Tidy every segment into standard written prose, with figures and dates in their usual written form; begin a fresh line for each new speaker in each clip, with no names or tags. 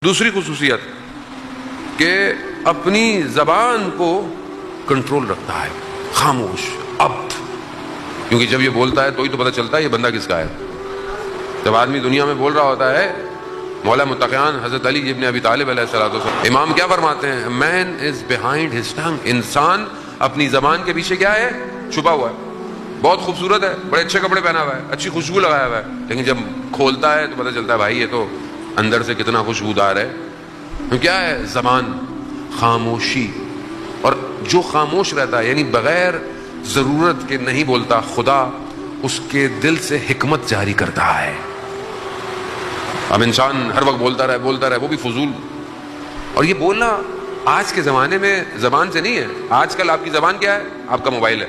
دوسری خصوصیت کہ اپنی زبان کو کنٹرول رکھتا ہے، خاموش، عبد. کیونکہ جب یہ بولتا ہے تو ہی تو پتہ چلتا ہے یہ بندہ کس کا ہے. جب آدمی دنیا میں بول رہا ہوتا ہے، مولا متقیان حضرت علی ابن ابی طالب علیہ السلام امام کیا فرماتے ہیں؟ مین از بیہائنڈ ہز ٹنگ. انسان اپنی زبان کے پیچھے کیا ہے؟ چھپا ہوا ہے. بہت خوبصورت ہے، بڑے اچھے کپڑے پہنا ہوا ہے، اچھی خوشبو لگایا ہوا ہے، لیکن جب کھولتا ہے تو پتہ چلتا ہے بھائی یہ تو اندر سے کتنا خوشبودار ہے. تو کیا ہے؟ زبان، خاموشی. اور جو خاموش رہتا ہے یعنی بغیر ضرورت کے نہیں بولتا، خدا اس کے دل سے حکمت جاری کرتا ہے. اب انسان ہر وقت بولتا رہے وہ بھی فضول. اور یہ بولنا آج کے زمانے میں زبان سے نہیں ہے. آج کل آپ کی زبان کیا ہے؟ آپ کا موبائل ہے.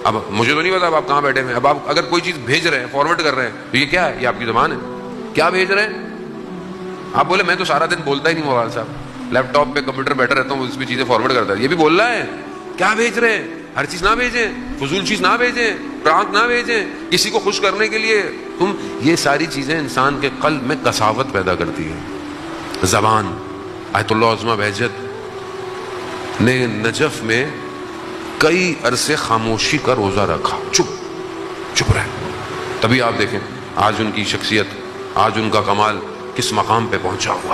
اب مجھے تو نہیں پتا اب آپ کہاں بیٹھے ہیں. اب آپ اگر کوئی چیز بھیج رہے ہیں، فارورڈ کر رہے ہیں، تو یہ کیا ہے؟ یہ آپ کی زبان ہے. کیا بھیج رہے ہیں؟ آپ بولے میں تو سارا دن بولتا ہی نہیں موبائل صاحب، لیپ ٹاپ پہ کمپیوٹر بیٹھا رہتا ہوں، اس پہ چیزیں فارورڈ کرتا ہے. یہ بھی بول رہا ہے. کیا بھیج رہے ہیں؟ ہر چیز نہ بھیجیں، فضول چیز نہ بھیجیں، پرانک نہ بھیجیں کسی کو خوش کرنے کے لیے. یہ ساری چیزیں انسان کے قلب میں کساوت پیدا کرتی ہیں. زبان. آیت اللہ عظمہ بہجت نے نجف میں کئی عرصے خاموشی کا روزہ رکھا، چپ رہے. تبھی آپ دیکھیں آج ان کی شخصیت، آج ان کا کمال کس مقام پہ پہنچا ہوا